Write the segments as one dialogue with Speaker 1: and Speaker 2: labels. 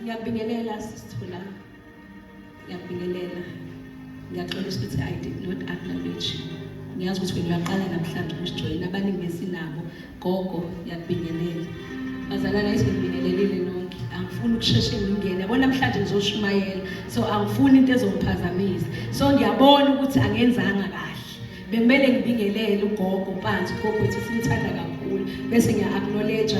Speaker 1: Ngiyabingelela sisithula. Ngiyabingelela. Ngiyaxolisa ukuthi I did not acknowledge you. Ngiyazi ukuthi ngiyaqala namhlanje ukujoyina abaningi besinabo. Gogo, ngiyabingelela. Bazalana isibingelelile nonke. Angifuni ukusheshe ngingene. Yabona namhlanje ngizoshumayela. So angifuni into ezongiphazamisa. So ngiyabona ukuthi angenzanga kahle. Bemele ngibingelele ugogo phansi ugogo wethu simthanda kakhulu. Bese ngiya-acknowledge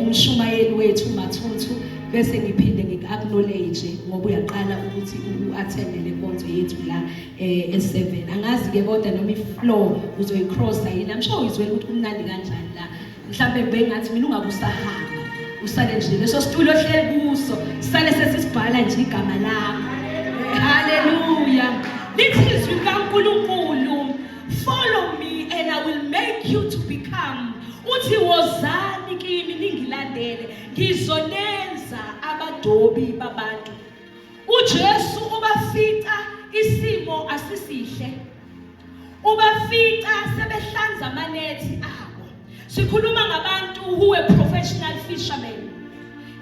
Speaker 1: umshumayeli wethu uMathuthu. Bese ngiphinde ngik-acknowledge ngoba uyaqala ukuthi u-attende le nkonzo yethu la e7. Angazi ke kodwa noma i-floor uzoyicrossa yini. I'm sure uzwela ukuthi kumnandi kanjani la. Mhlawumbe bengathi mina ungakusahamba. Usale nje leso situlo ohleli kuso. Sale sesisibhala nje igama lakho. Hallelujah. Lithi izwi kaNkulunkulu, follow me and I will make you to become. Uthi wozani kimi ningilandele. Ngizonenza abadobi babantu. uJesu ubafika isimo asisihle. Ubafika sebehlanza amanethi abo. Sikhuluma ngabantu who were professional fishermen.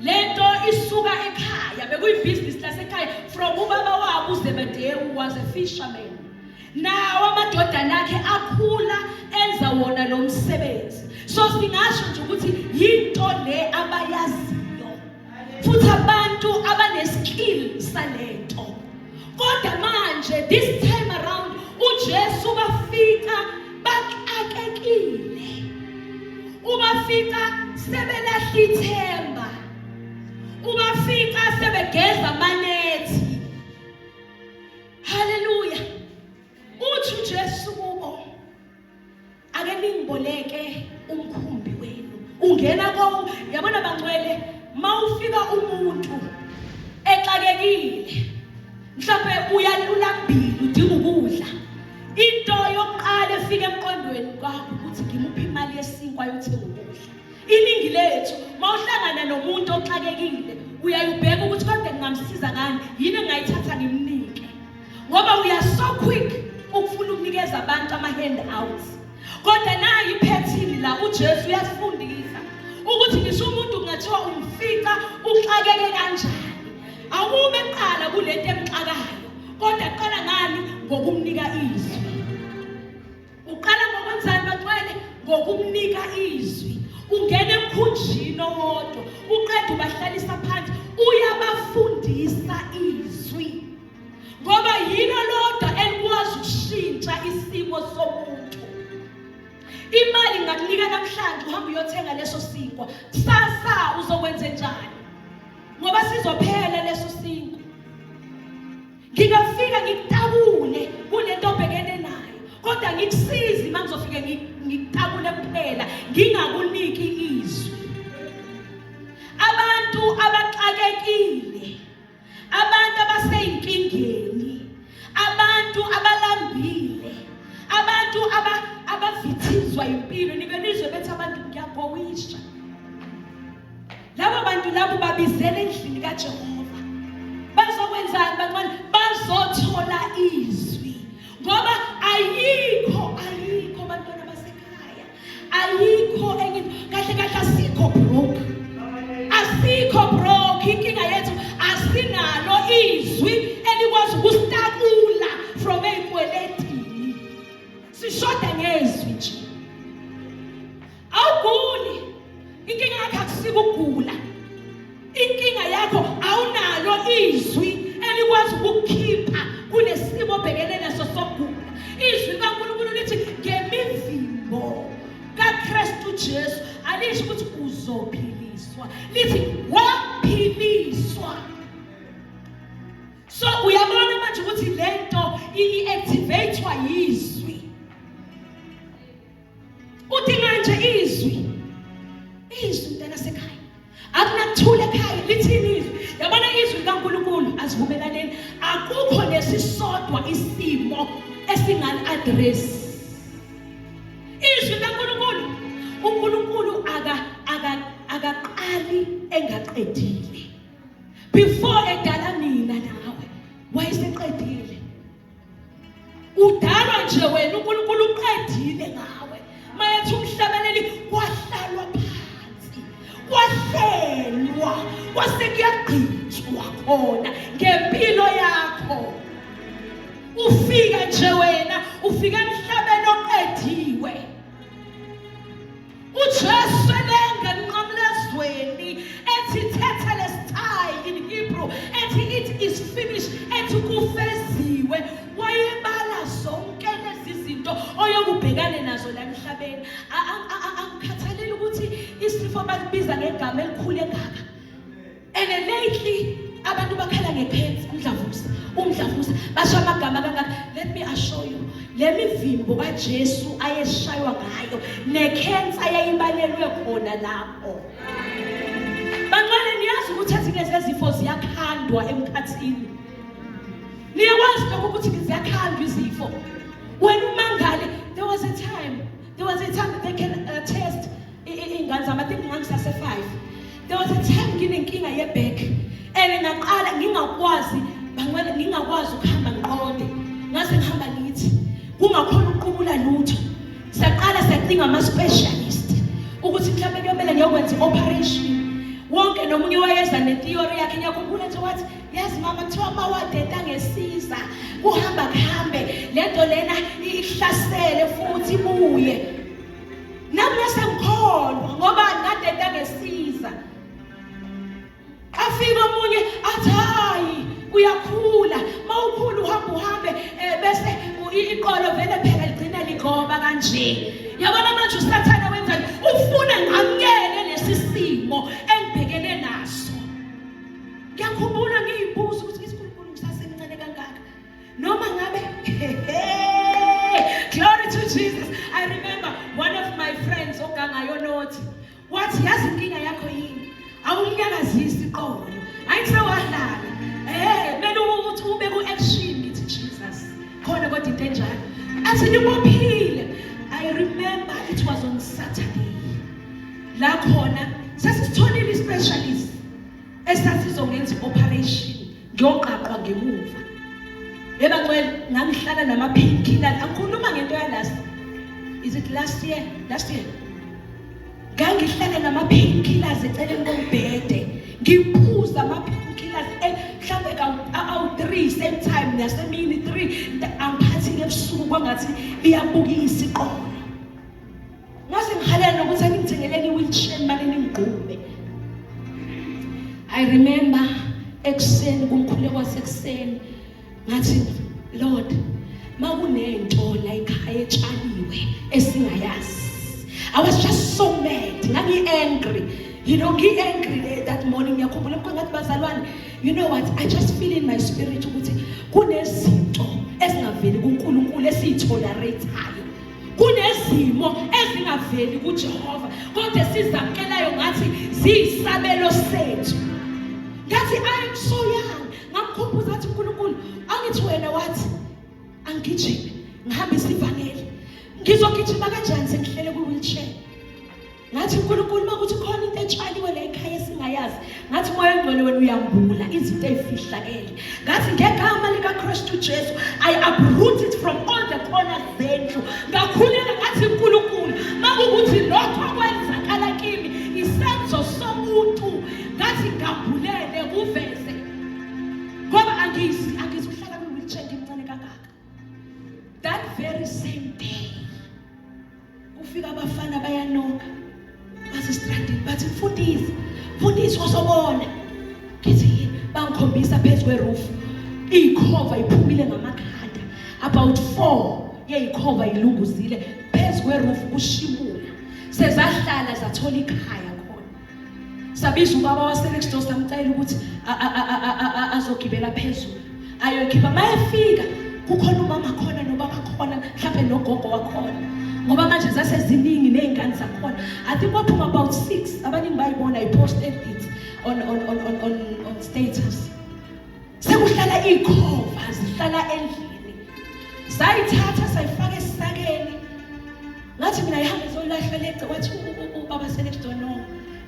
Speaker 1: Lento isuka ekhaya bekuyibusiness lasekhaya from ubaba wabo uZebedeo was a fisherman. Nawo amadodana akhe akhula enza wona lo msebenzi. So singasho nje ukuthi yinto le abayaziyo. Futhi abantu abaneskill salento. Kodwa manje this time around uJesu bafika baxakekile. Ubafika sebelahla ithemba. Ubafika sebegeza amanethi. Hallelujah. Uthi uJesu kubo ake ningiboleke umkhumbi wenu. Ungena kwawo yabona bangcwele mawufika umuntu exakekile. Mhlawumbe uyalulambili udinga ukudla. Into yokuqala efika emqondweni kwakho ukuthi ngimuphi imali yesinkwa yokuthenga ukudla. Iningi lethu mawuhlangana nomuntu oxakekile uyayibheka ukuthi kodwa ngingamsiza ngani yini engayithatha ngimnike. Ngoba we are so quick ukufuna ukunikeza abantu ama-handouts. Kodwa nayi iphethini la uJesu uyasifundisa ukuthi ngisho umuntu kungathiwa umfika uxakeke kanjani. Awube qala kulento emxakayo. Kodwa qala ngani ngokumnika izwi. Uqala ngokwenzani baqwele ngokumnika izwi. Ungena emkhunjini owodwa uqeda ubahlalisa phansi uyabafundisa izwi. Ngoba yilo lodwa elikwazi ukushintsha isimo somuntu. Imali ngakunika namhlanje uhamba uyothenga leso sinkwa. Kusasa uzokwenza njani? Ngoba sizophela leso sinkwa. Ngingafika ngikutabule kulento obhekene nayo. Kodwa ngikusizi mangizofika ngikutabule kuphela ngingakuniki izwi. Abantu abaxakekile, abantu abaseyinkingeni, abantu abalambile, abantu abavithizwa impilo nibenizwe bethi abantu ngiyagowisha. Labo bantu labo babizele endlini kaJehova. Bazokwenzani bantwana? Bazothola izwi. Ngoba ayikho bantwana basekhaya. Ayikho enye kahle kahle asikho broke. Asikho broke. Inkinga yethu asinalo izwi elikwazi ukustakula from ey'kweletini. Sishoda ngezwi nje. Awuguli. Inkinga yakho akusiko ukugula. Inkinga yakho awunalo izwi elikwazi ukukhipha kunesimo obhekene naso sokugula. Izwi kaNkulunkulu lithi ngemivimbo kaKristu Jesu alisho ukuthi uzophiliswa. Lithi waphiliswa. So uyabona manje ukuthi lento i-activatewa yizwi. Udinga nje izwi. Izwi mntana sekhaya. Akunakuthula ekhaya lithini izwi. Yabona izwi kaNkulunkulu asivumelaneni. Akukho nesisodwa isimo esingani-address. Izwi kaNkulunkulu uNkulunkulu akaqali engaqedile. Before edala mina nawe wayeseqedile. Udalwa nje wena uNkulunkulu uqedile ngawe. Mayethi umhlabeleli kwahlalwa phansi. Kwahlelwa kuyahlelwa kwase kuyagqitshwa khona ngempilo yakho. Ufika nje wena ufika emhlabeni oqediwe. uJesu lengenqamlezweni ethi tetelestai in Hebrew ethi it is finished ethi kufeziwe. Wayebala zonke lezi zinto oyokubhekane nazo la emhlabeni. Angikhathaleli ukuthi isifo balibiza ngegama elikhulu engaka. And lately abantu bakhala ngekhensa umdlavuza basho amagama kangaka. Let me assure you, lemivimbo kaJesu ayeshaywa ngayo nekhensa yayibalelwe khona lapho. Bangane niyazi ukuthi ezinye zezifo ziyakhandwa emkhathini. Niyakwazi lokho ukuthi ziyakhandwa izifo. When umangale, there was a time that they can test ingane zami. I think ngamsase 5. There was a time nginenkinga yeback and ngaqala ngingakwazi ukuhamba ngiqonde. Ngase ngihamba ngithi kungakhona uqubula lutho. Saqala siyacinga ama-specialist ukuthi mhlawumbe kuyomele ngiyokwenza operation. Wonke nomunye wayeza netheory yakhe. Ngiyakhumbula nje wathi yazi mama kuthiwa mawadeda ngesiza kuhamba kuhambe lento lena ihlasele futhi ibuye. Nami ngasengikholwa ngoba ngadeda ngesiza. Afika omunye athi hayi uyakhula mawukhula uhambe bese iqolo vele phela ligcina ligoba kanje. Yabona manje usathana wenzani ufuna ngamkele lesisimo engibhekene naso. Ngiyakhumbula ngiyibuza ukuthi isikhulukhulu ngisasemncane kangaka noma ngabe glory to Jesus. I remember one of my friends ogangayo nothi wathi yazi inkinga yakho yini awunyakazisi iqolo ayithi wahlala mele ukuthi ube ku-action. Ngithi Jesus khona kodwa into enjalo athi nibophile. I remember it was on Saturday la khona sasitholile i-specialist esasizongenza i-operation ngiyoqaqwa ngemuva. Ebangcwele ngangihlala nama-painkillers. Angikhuluma ngento yalast, is it last year? Ngangihlala nama-painkillers eceleni kombhede ngiphuza ama-painkillers mhlawumbe awu-3 same time nasemini 3 angiphathile ebusuku kwangathi iyabukisa iqolo. Ngase ngihalela nokuthi angithengeleni i-wheelchair manje ningigqume. I remember ekuseni kumkhule kwasekuseni ngathi Lord makunento la ekhaya etshaliwe esingayazi. I was just so mad. Ngangi-angry. Ngi-angry that morning. Ngiyakhumbula ngathi bazalwane, you know what, I just feel in my spirit ukuthi kunezinto ezingaveli kuNkulunkulu esiyitolerateayo. Kunezimo ezingaveli kuJehova kodwa sizamkelayo ngathi ziyisabelo sethu. Ngathi I am so young. Ngamkhumbuza ukuthi uNkulunkulu angithi wena wathi angigijime ngihambise ivangeli. Ngizogijima kanjani sengihlele ku-wheelchair? Ngathi uNkulunkulu makuthi khona into etshaliwe la ekhaya esingayazi. Ngathi moya ongcwele wena uyambula izinto ezifihlakele. Ngathi ngegama likaKristu Jesu I uproot it from all the corners zendlu. Ngakhuleka ngathi uNkulunkulu makuthi lokho kwenzakala kimi isenzo somuntu ngathi ngabulele kuveze ngoba angizuhlala kwi-wheelchair ngimncane kangaka. That very same day ufika abafana bayanoka basistradini bathi mfundisi wazobona. Ngithi bangikhombisa phezu kweroof ikhova iphumile ngamakhanda about 4 yeyikhova ilunguzile phezu kweroof kushimula. Sezahlala zathola ikhaya khona. Sabiza ubaba waselexdo samcela ukuthi azogibela phezulu ayokhipha. Mayefika kukhona umama khona nobaba khona mhlawumbe nogogo wakhona ngoba manje zaseziningi nezingane zakhona. I think waphuma about 6 abaningi bayibona. I posted it on status. Sekuhlala ikhova zihlala endlini. Sayithatha sayifaka esisakeni. Ngathi mina ihambe zoyilahlela eqe wathi ubaba selexdo no.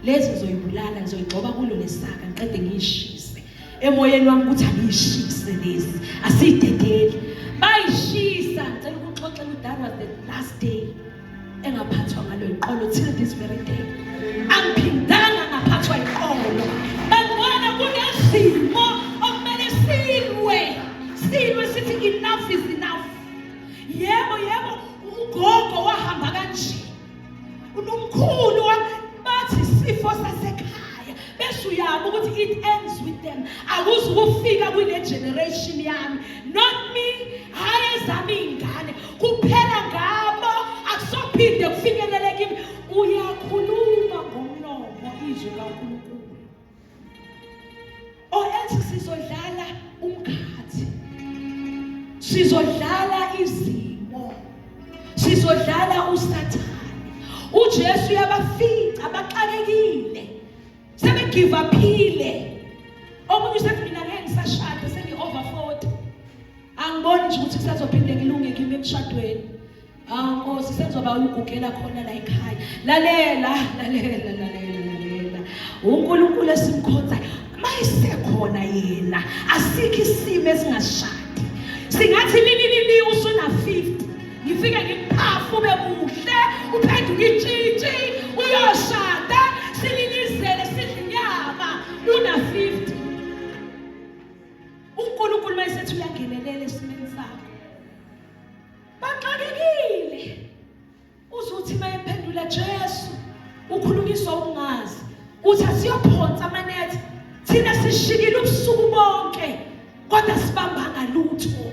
Speaker 1: Lezi ngizoyibulala ngizoyigcoba kulo nesaka ngiqede ngiyishise. Emoyeni wami ukuthi angiyishise lezi asidedeli. Bayishisa ngicela ukuxoxela that was the last day engaphathwa ngalo iqolo till this very day. Angiphindanga ngaphathwa iqolo. kunesimo okumele silwe sithi enough is enough. Yebo ugogo wahamba kanje, unomkhulu bathi isifo sasekhaya bese uyaba ukuthi it ends with them. Akuzukufika kule generation yami, not me, hayi zami ingane kuphela ngabo, akusophinde kufikelele kimi. Uyakhuluma ngomlomo izwi kaNkulunkulu. Ethi sizodlala umkhathi, sizodlala izimo, sizodlala usathane. uJesu uyabafica abaxakekile, sebegive uphile. Omunye usethi mina ngeke ngisashada, sengi-over 40. Angiboni nje ukuthi kusazophinde ngilunge kimi emshadweni. Nkosi senzoba ukugugela khona la ekhaya. Lalela. uNkulunkulu esimkhonzayo mayisekhona yena, asikho isimo esingashadi. Singathi lili usuna 50, ngifike ngiphafu ube muhle, uphenduka itshitshi, uyoshada, sililizele sidla inyama, una 50. uNkulunkulu mayisethi uyangenelela esimeni sakho. Baxakekile. Uzuthi mayephendula Jesu, ukhulunyiswa ukungazi. Uthi asiyophonsa amanethi, thina sishikile ubusuku bonke, kodwa sibambanga lutho.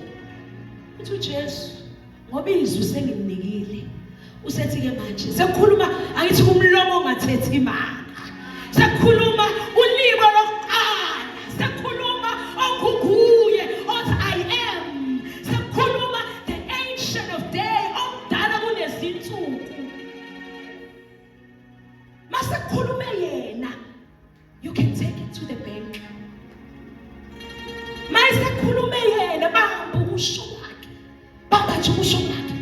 Speaker 1: Uthi uJesu, ngoba izwi sengimnikile, usethi-ke manje sekukhuluma, angithi umlomo ongathethi imanga, sekukhuluma ulimi lokuqala, sekukhuluma onguguye othi I am, sekukhuluma the ancient of day, omdala kunezinsuku. Masekukhulume yena, you can take it to the bank. Masekukhulume yena, bamba ukusho kwakhe, bamba nje ukusho kwakhe.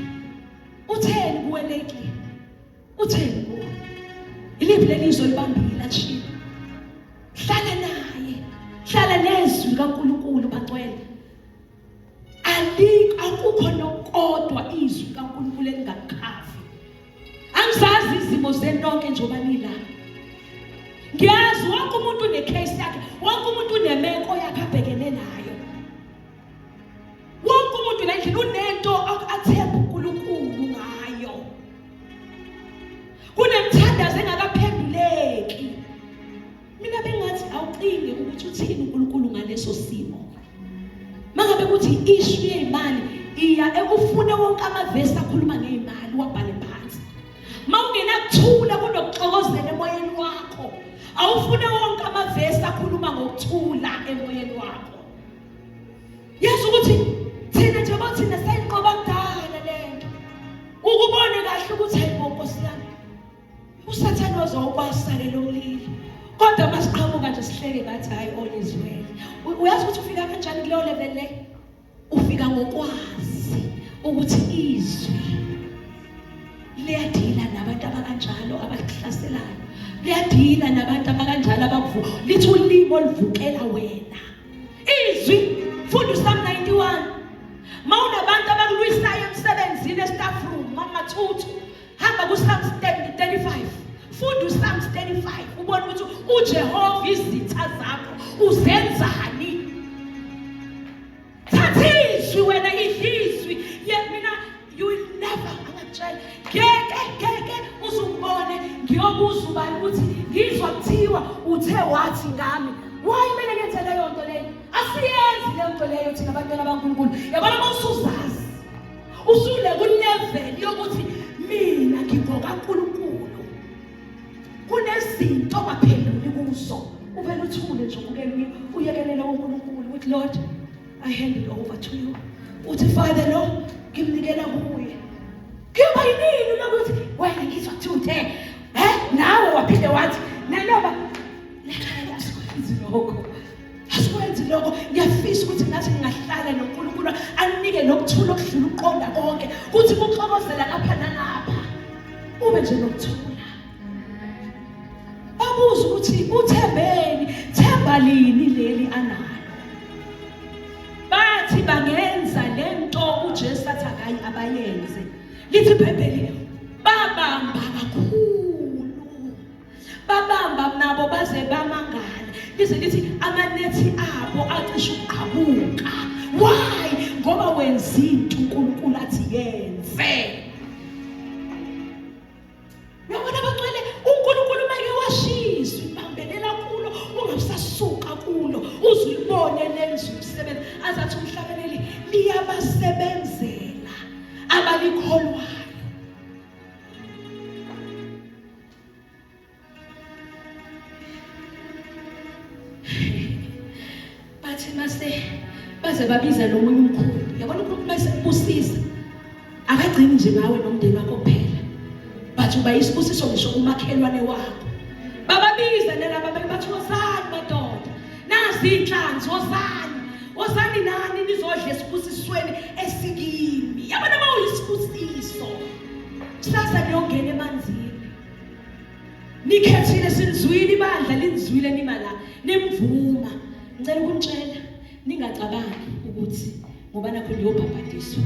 Speaker 1: Utheni kuwe lately? Utheni kuwe? Iliphi lelizwe libambile atshilo? Hlala naye, hlala nezwi kaNkulunkulu bangcwele. Akukho nokodwa izwi kaNkulunkulu elingakhavi. Angizazi izimo zenonke njengoba nila. Ngiyazi wonke umuntu unecase yakhe, wonke umuntu unemeko yakhe abhekene nayo. Wonke umuntu nendlela unento athemba uNkulunkulu ngayo. Kunemthandazo engakaphenduleki. Mina bengathi awucinge ukuthi uthini uNkulunkulu ngaleso simo. Mangabe kuthi issue yezimali iya ekufune wonke amavesi akhuluma ngezimali wabhale phansi. Mawungenakuthula kunokuxokozela emoyeni wakho, awufune wonke amavesi akhuluma ngokuthula emoyeni wakho. Yazi ukuthi thina nje bathina sayinqoba kudala lento. Ukubone kahle ukuthi hayibo Nkosi yami, usathane wazowubasale lo mlilo. Kodwa masiqhamuka nje sihleke ngathi hayi all is well. Uyazi ukuthi ufika kanjani kuleyo level le? Ufika ngokwazi ukuthi izwi liyadila nabantu abakanjalo abakuhlaselayo, liyadila nabantu abakanjalo abakuvu lithi ulimo olivukela wena. Izwi funda uPsalm 91. Mawunabantu abakulwisayo emsebenziniestaff room mangathuthu, hamba kuPsalm 35. Funda uPsalm 35 ubone ukuthi uJehova izitha zakho uzenzani. Thatha izwi wena, izwi yemina, you will never angajali. Ngeke uzubone ngiyobuza ubani ukuthi ngizwa kuthiwa uthe wathi ngami. Why kumele ngenze leyo nto leyo? Asiyenzi leyo nto leyo thina abantwana baNkulunkulu. Yabona mawusuzazi, usule ku-level yokuthi mina ngingokaNkulunkulu. Kunezinto ongaphenduli kuzo, uvele uthule nje uyekelele uNkulunkulu ukuthi Lord, I hand it over to you. Uthi Father lo, ngimnikela kuye. Kuba yini lokuthi wena ngizwa kuthiwa uthe nawe waphinde wathi nanoba asikwenzi lokho. Ngiyafisa ukuthi ngathi ngingahlala noNkulunkulu anike nokuthula okudlula uqonda konke, kuthi kuxokozela lapha nalapha ube nje nokuthula. Abuza ukuthi uthembeni, themba lini leli analo. Bathi bangenza lento uJesu athi akayi abayenze. Lithi iBhayibheli babamba kakhulu, babamba nabo baze bamangala. lize lithi amanethi abo acishe ukuqhamuka. Why? Ngoba wenza into uNkulunkulu athi yenze. Yabona bagcwele uNkulunkulu make washiswa ibambelela kulo ungabusasuka kulo uzulibone lenza umsebenzi azathi umhlabeleli liyabasebenzela abalikholwayo. Bathi baze babiza lo munye umkhulu. Yabona uNkulunkulu bese ubusisa akagcini nje ngawe nomndeni wakho kuphela. Bathi uba isibusiso ngisho umakhelwane wakho. Bababiza laba bathi wozani madoda. Nazi inhlanzi wozani nani nizodla esibusisweni esikimi. Yabona mawuyisibusiso. Sasa niyongena emanzini. Nikhethile sinizwile ibandla linizwile nima la nimvuma. Ngicela ukunitshela ningacabangi ukuthi ngoba nakho niyobhabhadiswa.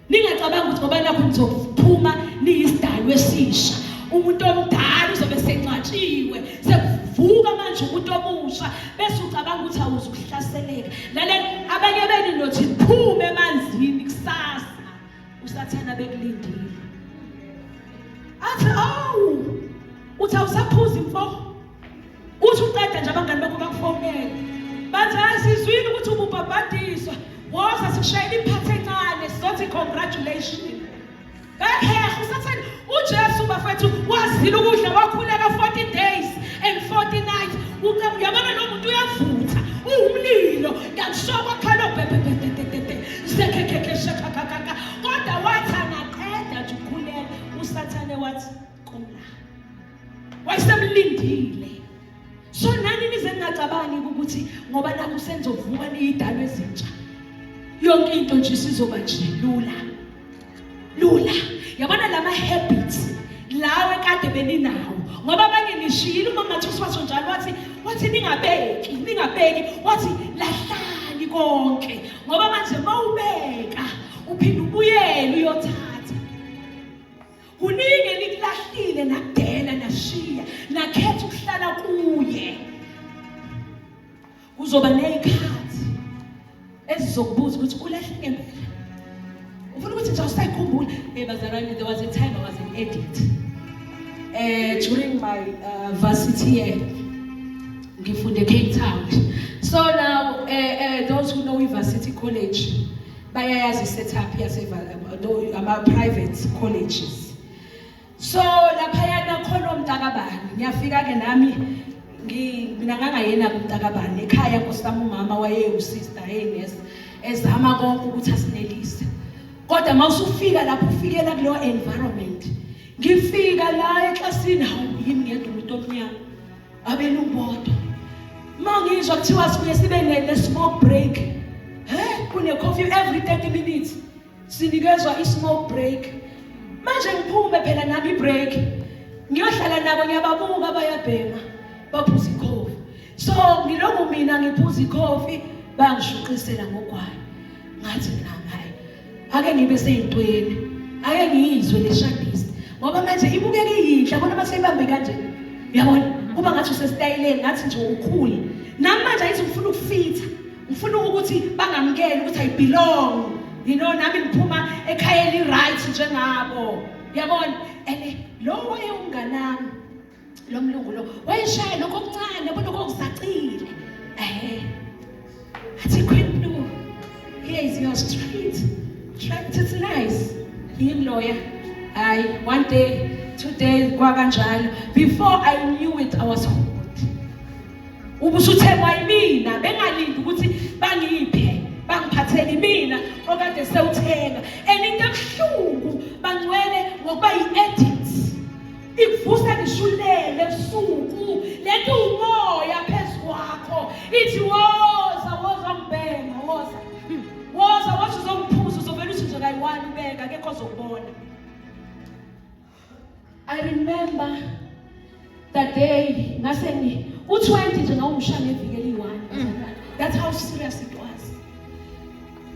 Speaker 1: Ningacabangi ukuthi ngoba nakho nizophuma niyisidalwa esisha. Umuntu omdala uzobe senqatshiwe sekuvuka manje umuntu omusha bese ucabanga ukuthi awuzukuhlaseleka. Lalela abanye beni nothi phume emanzini kusasa usathana bekulindile. Athi awu uthi awusaphuza imfo. Uthi uqeda nje abangani bakho bakufonela. Bathi asizwini ukuthi ububhabhadiswa. Woza sikushayela iphathe encane sizothi congratulations. Baheha usathana uJesu bafethu wazile ukudla wakhuleka 40 days and 40 nights. Uyabona lo muntu uyavutha uwumlilo ngamshoka khalo bebebebebebe sekekeke shakakaka kodwa wathi angaqeda nje ukukhuleka usathane wathi qula. Wayesemlindile. So nani nize ningacabangi ukuthi ngoba naku senzovuka niyidalwa ezintsha. Yonke into nje sizoba nje lula. Yabona lama habits lawe kade beninawo ngoba abanye nishilo uma ngathuswa njalo wathi ningabeki wathi lahlani konke ngoba manje mawubeka uphinde ubuyele uyothatha. Kuningi nikulahlile nakudela nashiya nakhetha ukuhlala kuye. Kuzoba nezikhathi ezizokubuza ukuthi ulahlile ngempela. Ufuna ukuthi nje usayikhumbula bazalwane, there was a time I was an edit during my varsity year ngifunde Cape Town. So now those who know Varsity College bayayazi setup yase ama private colleges. So lapha yana khona umntakabani ngiyafika ke nami mina ngangayena umntakabani ekhaya nkosami umama waye usister nurse ezama konke ukuthi asinelise. Kodwa mawusufika lapho ufikela kulo environment ngifika la eklasini hawu yimi ngedwa umuntu omnyama abelungu bodwa. Mangizwa kuthiwa sibuye sibe ne smoke break. Kune coffee every 30 minutes. Sinikezwa i smoke break. Manje ngiphume phela nami i break. Ngiyohlala nabo ngiyababuka bayabhema baphuza coffee. So ngiloko mina ngiphuza coffee bangishuqisela ngogwayi. Ngathi nami ake ngibe seyintweni. Ake ngiyizwe leshandisi. Ngoba manje ibukeke yinhle bona baseyibambe kanje. Uyabona kuba ngathi usestayileni ngathi nje ukhulu. Nami manje ayithi ngifuna ukufitha. Ngifuna ukuthi bangamkele ukuthi I belong. You know nami ngiphuma ekhaya eli right njengabo. Uyabona lo waye umnganami lo mlungu lo wayeshaya lokho okuncane yabona kokusacile. Athi Queen Blue, here is your street. It's nice. Him lawyer. One day, 2 days, before I knew it, I was hooked. Ubusuthemwa yimina bengalindi ukuthi bangiphe bangiphathele mina okade sewuthenga into ebuhlungu bangcwele ngokuba yi-edit ikuvusa ngishulele ebusuku lento umoya phezu kwakho ithi woza ngibhema woza wathi uzongiphuza uzovela uthi nje kayi-1 ubeka akekho ozokubona. I remember that day ngase u20 nje ngawumshaya ngeviki eli1. That's how serious it was.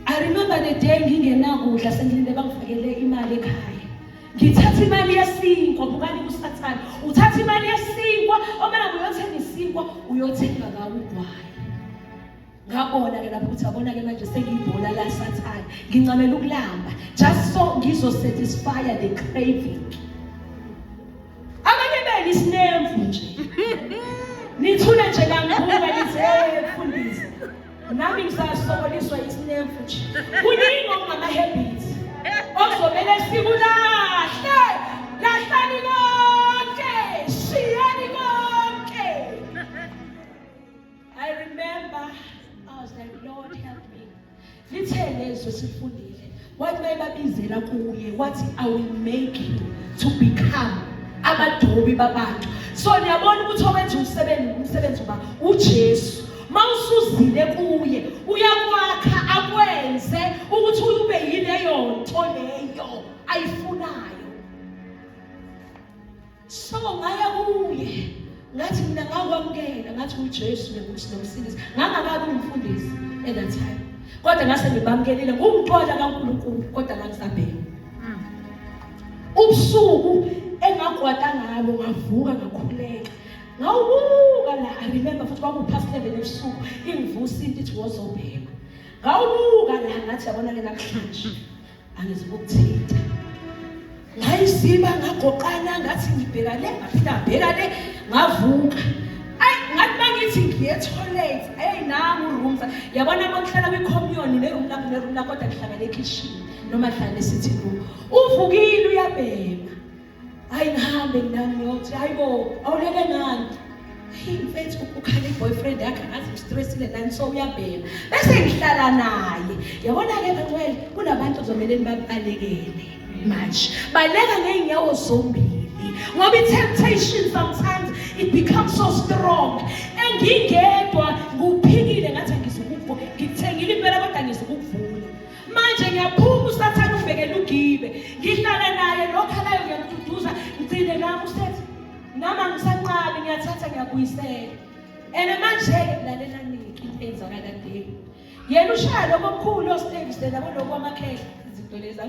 Speaker 1: I remember the day ngingenakudla sengilinde bangifakele imali ekhaya. Ngithatha imali yesinkwa bukani kusathana. Uthatha imali yesinkwa omela uyothenga isinkwa uyothenga ngawo ugwayi. Ngabona ke lapho ukuthi abona ke manje sengibhola la sathane. Ngincamela ukulamba just so ngizo satisfy the craving. Abanye beni isinemfu nje. Nithula nje la ngikuba nithi mfundisi. Nami ngisasokoliswa isinemfu nje. Kuningi okungama habits. Okuzomela sikulahle. Lahlani konke. Shiyani konke. I remember I was like, Lord help me. Lithe lezo sifundile. Wathi bayibabizela kuye wathi I will make you to become abadobi babantu. So niyabona ukuthi owenza umsebenzi uba uJesu. Mawusuzile kuye uyakwakha akwenze ukuthi ube yileyo nto leyo ayifunayo. So ngaya kuye ngathi mina ngakwamukela ngathi uJesu nomsindisi ngangakabi umfundisi at that time. Kodwa ngase ngibamkelile ngumxola kaNkulunkulu kodwa ngisabheka. Ubusuku engagwata ngalo ngavuka ngakhuleka. Ngawubuka la I remember futhi kwakupast 11 ebusuku ingivusa into ithi wozobheka. Ngawubuka la ngathi yabona ke namhlanje angizokuthinta. Ngayisiba ngagoqana ngathi ngibheka le ngaphinda ngabheka le ngavuka. Ngathi mangithi ngiye toilet nami urooms yabona bonhlala kwi-communion neroom lakho kodwa ngihlangana ekitchen noma hlala sitting room. Uvukile uyabhema. Hayi ngihambe nami yothi hayibo awulele ngani. Mfethu ukhala boyfriend yakhe ngathi stressile nani so uyabhema. Bese ngihlala naye. Yabona ke bengcwele kunabantu ozomeleni babalekele manje. Baleka ngeenyawo zombili. Ngoba i-temptation sometimes it becomes so strong. Engingedwa nguphikile ngathi ngizokuvula. Ngithengile impela kodwa ngizokuvula. Manje ngiyaphuma usathana ubhekela ugibe. Ngihlala naye lokhalayo ngiyamduduza ngicine nami usethi nama ngisanqabi ngiyathatha ngiyabuyisela. Manje lalela niki into enzakala kade. Yena ushaya lokukhulu oSteve labo lokwamakhehla izinto lezi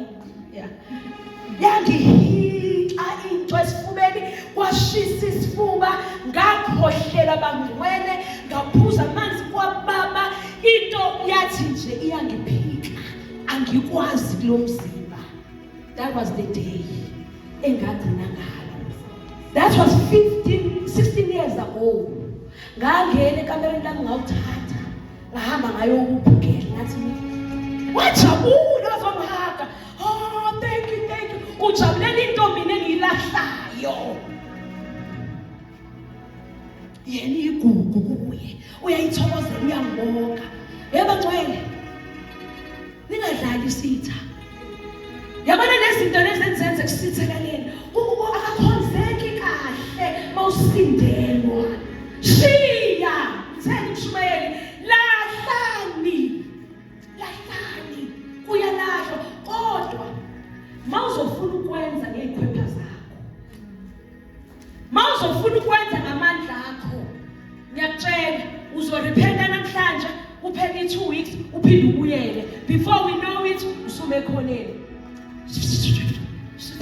Speaker 1: yangihita into esifubeni kwashisa isifuba ngakhohlela bangcwele ngaphuza amanzi kwababa into yathi nje iyangiphika angikwazi kulomzimba. That was the day engagcina ngalo. That was 16 years ago. Ngangena ekamereni lami ngawuthatha ngahamba ngayo ukubhukela ngathi wajabula wazomhaka. Oh thank you ujabulela intombi engilahlayo. Yena igugu kuye uyayithokozela uyangibonga. Yebo ngcwele ningadlali isitha. Yabona lezinto lezenzenze kusithakaleni akakhonzeki kahle mawusindelwa. Shiya theni Mshumayeli lahlani uyalahlwa kodwa mawuzofuna ukwenza ngezikhwepha zakho. Mawuzofuna ukwenza ngamandla akho. Ngiyakutshela uzorepenta namhlanje uphele 2 weeks uphinde ubuyele. Before we know it usume ekhoneni.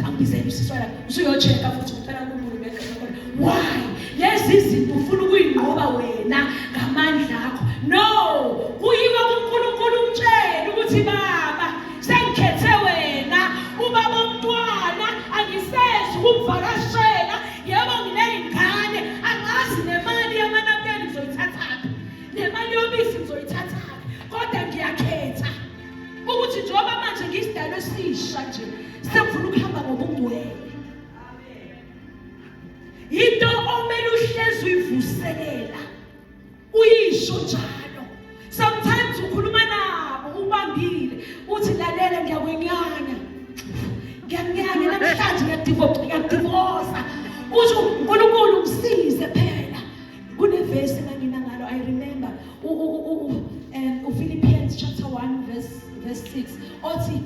Speaker 1: Angizeni siswala usuyocheka futhi uphela umuntu bekhona. Why? Lezi zinto ufuna ukuyinqoba wena ngamandla akho. No, kuyiwa kuNkulunkulu umtshela ukuthi baba sengikhethe wena ubaba omntwana angisezi ukuvakashela. Yebo ngineyingane angazi nemali yamanabeli ngizoyithatha. Nemali yobisi ngizoyithatha. Kodwa ngiyakhetha ukuthi njengoba manje ngisidalo esisha nje sengifuna ukuhamba ngobungcwele. Into omele uhlezi uyivuselela uyisho njalo. Sometimes ukhuluma nabo ubambile uthi lalela ngiyakwenyanya namhlanje ngiyadivosa uthi uNkulunkulu umsize phela. Kunevesi engangina ngalo I remember Philippians chapter 1 verse 6 othi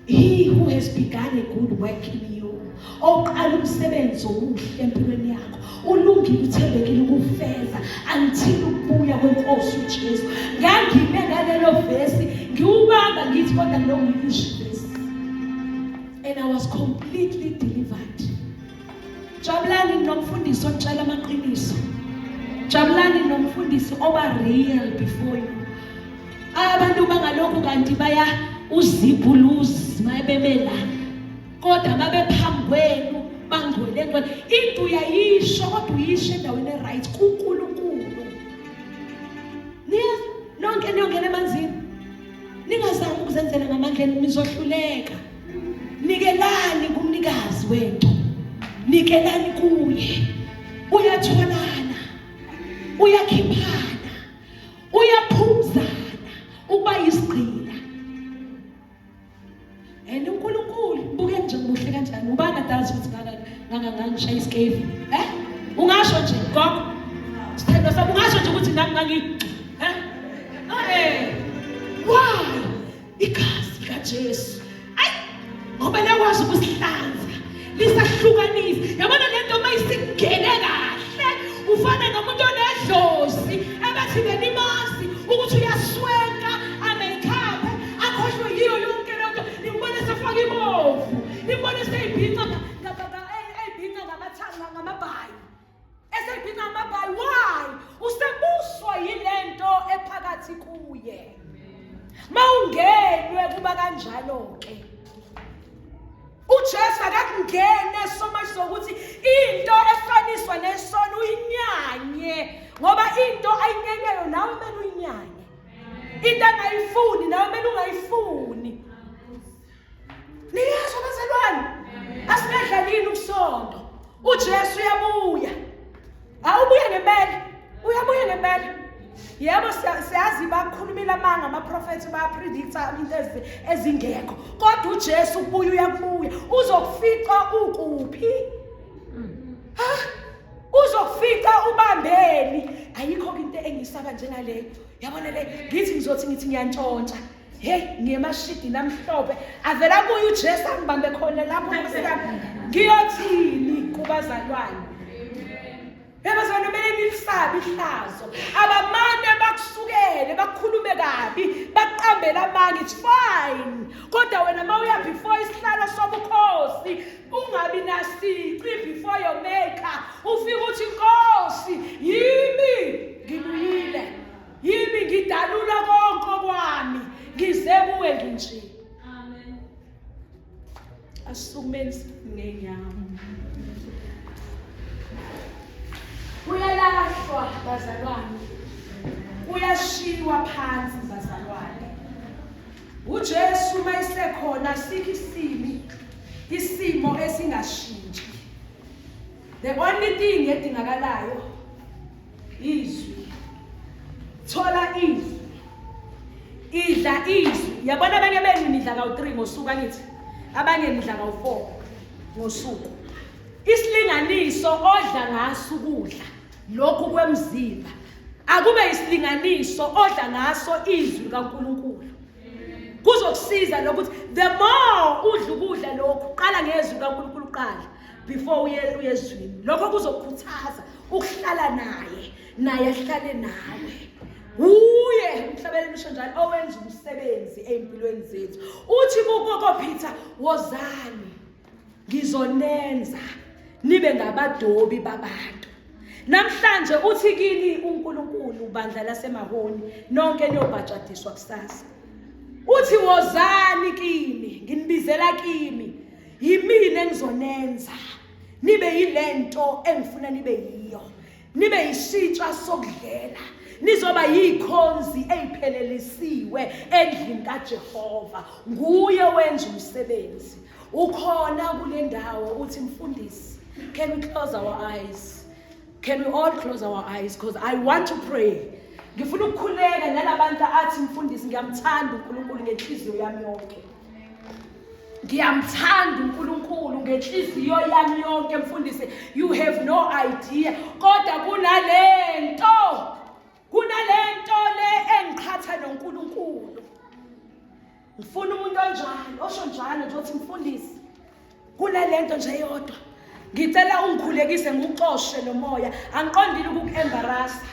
Speaker 1: he who has begun a good work in you oqala umsebenzi omuhle empilweni yakho ulungile uthembekile ukufeza until ukubuya kwenkosi uJesu. Ngangime ngalelo vesi ngiubamba ngithi kodwa lo ngilisho vesi and I was completely delivered. Jabulani nomfundisi otshela amaqiniso jabulani nomfundisi oba real before you. Abantu bangalokho kanti baya uzibhuluzi mayebemela kodwa babe phambi kwenu bangcwele into uyayisho kodwa uyisho endaweni right kuNkulunkulu. Nonke niyongena emanzini ningazange ukuzenzela ngamandla nizohluleka. Nikelani kumnikazi wento, nikelani kuye. Uyatholana, uyakhiphana, uyaphumzana ukuba isigqila. uNkulunkulu buke nje muhle kanjani ubani adazi ukuthi ngangishaya isikevu ungasho nje gogo sithando sabu ungasho nje ukuthi nami why igazi likaJesu ngoba liyakwazi ukusihlanza lisahlukanisa. Yabona lento mayisingene kahle ufana nomuntu onedlozi abathi benimasi ukuthi uyaswenka amekhaphe akhohlwe yiyo yonke lento nimbone sefaka ibovu nimbone seyibhinqa eyibhinqa ngamathanga ngamabhayi eseyibhinqa ngamabhayi. Why? Usebuswa yilento ephakathi kuye. Mawungenwe kuba kanjalo ke uJesu akakungene so much sokuthi into efaniswa nesono uyinyanye ngoba into ayinyenyeyo nawe mele uyinyanye. Into angayifuni nawe mele ungayifuni. Niyezwa bazalwane asingadlalini ukusonto. uJesu uyabuya awubuye ngemele uyabuya ngemele. Yebo siyazi bakhulumile amanga amaprofethi bayapredicta into ezingekho kodwa uJesu ubuye uyabuya uzokufica ukuphi uzokufica ubambeni. Ayikho into engisaba njengaleyo. Yabona le ngithi ngiyantshontsha ngiyemashidi namhlophe avela kuye uJesu angibambe khona lapho ngiyothini kubazalwane. Ebazalwane mele nilisabe ihlazo. Abamane bakusukele bakhulume kabi baqambela amanga. It's fine. Kodwa wena mawuya before isihlalo sobukhosi ungabi nasici before your maker. Ufika uthi Nkosi yimi ngibuyile. Yimi ngidalula konke kwami. Ngize kuwe nginje. Amen. Asukumeni ngenyama. Uyalahlwa bazalwane. Uyashiwa phansi bazalwane. uJesu mayisekhona sikho isimo esingashintshi. The only thing edingakalayo izwi. Thola izwi. Idla izwi. Yabona abanye benu nidla ka3 ngosuku angithi. Abanye nidla ka4 ngosuku. Isilinganiso odla ngaso ukudla lokhu kwemzimba akube isilinganiso odla ngaso izwi kaNkulunkulu. Kuzokusiza lokuthi the more udla ukudla lokhu qala ngezwi kaNkulunkulu qala before uye ezwini. Lokho kuzokukhuthaza ukuhlala naye ahlale nawe. Uye umhlabeleli usho njalo owenza umsebenzi empilweni zethu. Uthi kuko Peter wozani ngizonenza nibe ngabadobi babantu. Namhlanje uthi kini uNkulunkulu bandla laseMahoni nonke niyobhajadiswa kusasa. Uthi wozani kini nginibizela kimi yimina engizonenza nibe yilento engifuna nibe yiyo. Nibe yisitsha sokudlela. Nizoba yikhonzi eziphelelisiwe endlini kaJehova. Nguye wenza umsebenzi. Ukhona kule ndawo uthi mfundisi. Can we close our eyes? Can we all close our eyes? Because I want to pray. Ngifuna ukukhuleka nalabantu athi mfundisi ngiyamthanda uNkulunkulu ngenhliziyo yami yonke. Ngiyamthanda uNkulunkulu ngenhliziyo yami yonke mfundisi. You have no idea. Kodwa kunalento le engiqhatha noNkulunkulu. Ngifuna umuntu onjalo, osho njalo nje uthi mfundisi. Kunalento nje yodwa. Ngicela ungikhulekise ngixoxe lo moya. Angiqondile ukuku-embarrassa.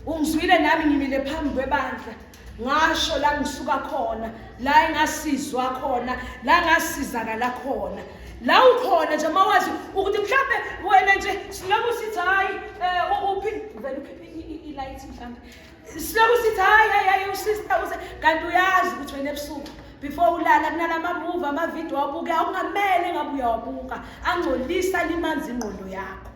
Speaker 1: Ungizwile nami ngimile phambi kwebandla. Ngasho la ngisuka khona, la engasizwa khona, la ngasizakala khona.
Speaker 2: la ukhona nje mawazi ukuthi mhlambe wena nje siloku sithi hayi uphi vele ukhiphe i-light mhlambe siloku sithi hayi usister kanti uyazi ukuthi wena ebusuku before ulala kunalama movie ama-video wabuke akungamele ngabe uyawabuka angcolisa limanzi ingqondo yakho.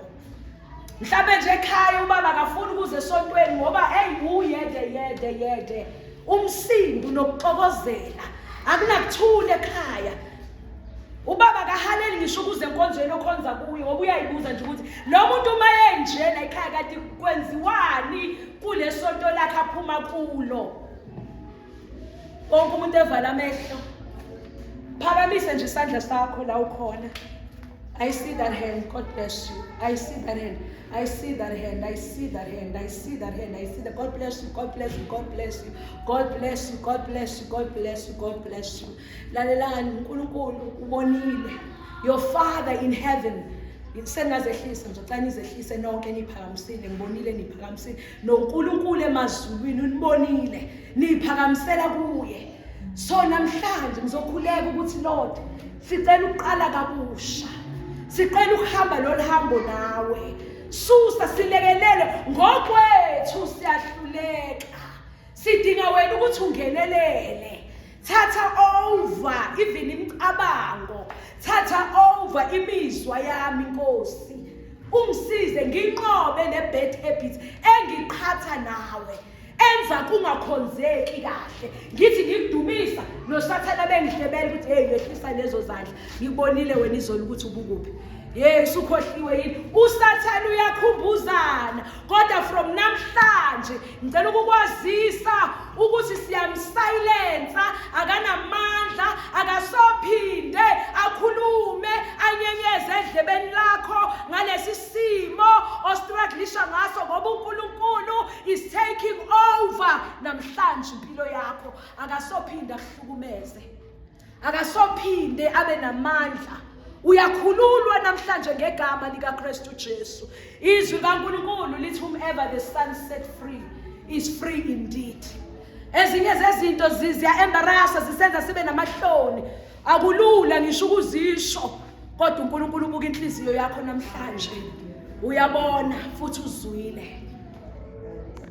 Speaker 2: Mhlambe nje ekhaya ubaba akafuni ukuze esontweni ngoba uyede umsindo nokuxokozela akunakuthula ekhaya. Ubaba kahaleli ngisho ukuze enkonzweni okhonza kuyo ngoba uyayibuza nje ukuthi lo muntu uma yenjena ekhaya kade kwenziwani kule sonto lakhe aphuma kulo. Wonke umuntu evala amehlo, phakamise nje isandla sakho la ukhona. I see that hand. God bless you. I see that hand. I see that hand. I see that hand. I see that hand. I see that. God bless you. God bless you. God bless you. God bless you. God bless you. God bless you. God bless you. Lalelani uNkulunkulu ubonile. Your Father in heaven. Sengazehlisa nje xa nizehlise nonke niphakamisile ngibonile niphakamisile noNkulunkulu emazulwini unibonile niphakamisela kuye. So namhlanje ngizokhuleka ukuthi Lord sicela uqala kabusha. Sicela ukuhamba lolu hambo nawe. Susa silekelele ngokwethu siyahluleka. Sidinga wena ukuthi ungenelele. Thatha over even imicabango. Thatha over imizwa yami Nkosi. Ungisize nginqobe ne-bad habits engiqhatha nawe. Enza kungakhonzeki kahle. Ngithi ngikudumisa noSathana bengihlebela ukuthi hey yehlisa lezo zandla. Ngibonile wena izolo ukuthi ubukuphi. Yes ukhohliwe yini uSathana uyakhumbuzana kodwa from namhlanje ngicela ukukwazisa ukuthi siyamsilence akanamandla akasophinde akhulume anyenyeze endlebeni lakho ngalesi simo ostrugglisha ngaso ngoba uNkulunkulu is taking over namhlanje impilo yakho akasophinde ahlukumeze akasophinde abe namandla. Uyakhululwa namhlanje ngegama lika Kristu Jesu. Izwi kaNkulunkulu lithi whomever the Son set free is free indeed. Ezinye zezinto ziya embarrassa zisenza sibe namahloni. Akulula ngisho ukuzisho kodwa uNkulunkulu ubuka inhliziyo yakho namhlanje. Uyabona futhi uzwile.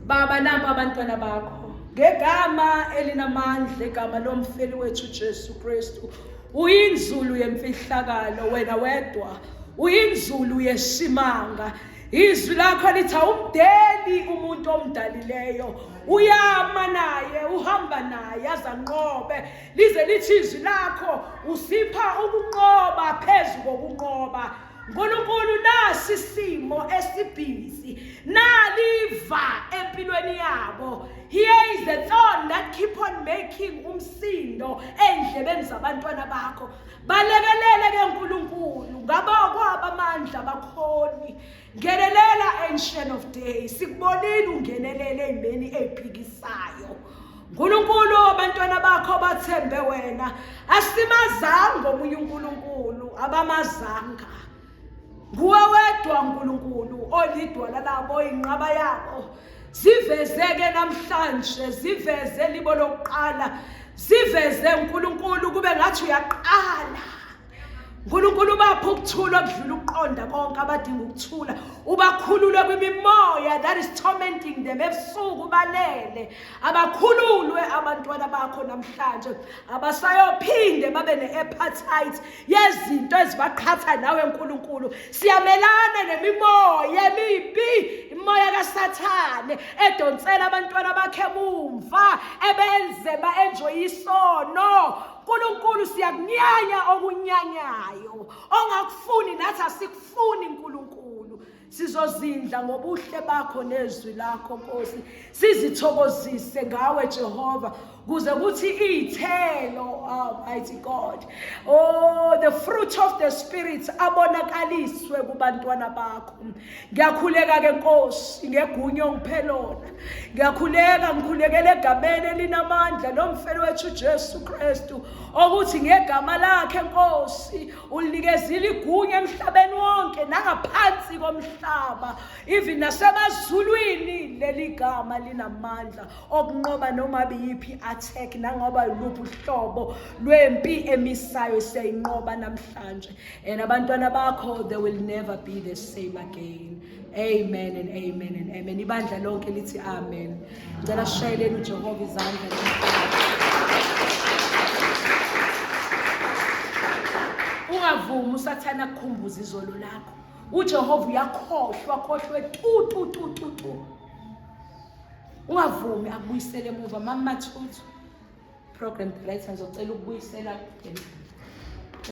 Speaker 2: Baba namba abantwana bakho ngegama elinamandla igama lomfeli wethu Jesu Kristu. Uyinzulu yemfihlakalo wena wedwa uyinzulu yesimanga. Izwi lakho lithi umdeli umuntu omdalileyo uyama naye uhamba naye azanqobe lize lithi izwi lakho usipha ukunqoba phezulu kokunqoba. Nkulunkulu nasi simo esibhizi naliva empilweni yabo. Here is the thorn that keep on making umsindo endlebeni zabantwana bakho. Balekelele ke Nkulunkulu ngaba kwabamandla bakhoni. Ngenelela Ancient of Days. Sikubonile ungenelele ezimeni eziphikisayo. Nkulunkulu abantwana bakho bathembe wena. Asimazanga omunye uNkulunkulu abamazanga. Nguwe wedwa Nkulunkulu olidwala labo inqaba yabo. Zivezeke namhlanje ziveze libo lokuqala. Ziveze uNkulunkulu kube ngathi uyaqala. Nkulunkulu bapha ukuthula okudlula ukuqonda konke abadinga ukuthula. Ubakhulule kwimimoya that is tormenting them ebusuku balele. Abakhululwe abantwana bakho namhlanje. Abasayophinde babe ne-appetite yezinto ezibaqhatha nawe Nkulunkulu. Siyamelana nemimoya emibi, imoya kaSathane edonsela abantwana bakhe emumva ebenze ba-enjoy isono. Nkulunkulu siyakunyanya okunyanyayo ongakufuni nathi asikufuni Nkulunkulu. Sizozindla ngobuhle bakho nezwi lakho Nkosi. Sizithokozise ngawe Jehova kuze kuthi izithelo Almighty God. Oh, the fruit of the Spirit abonakaliswe kubantwana bakho. Ngiyakhuleka ke Nkosi ngegunya ongiphelona. Ngiyakhuleka ngikhulekele egameni elinamandla lomfeli wethu Jesu Kristu ukuthi ngegama lakhe Nkosi ulikezile igunya emhlabeni wonke nangaphansi komhlaba. umhlaba, even nasemazulwini leli gama linamandla okunqoba noma biyiphi attack nangoba yiluphi uhlobo lwempi emisayo siyayinqoba namhlanje. And abantwana bakho, they will never be the same again. Amen and amen and amen. Ibandla lonke lithi amen. Ngicela sishayeleni uJehova izandla. Ungavumi usathana kukhumbuza izolo lakho. uJehova uyakhohlwa tu. Ungavumi akubuyisele emuva. Mama Mathuthu, program director, ngizocela ukubuyisela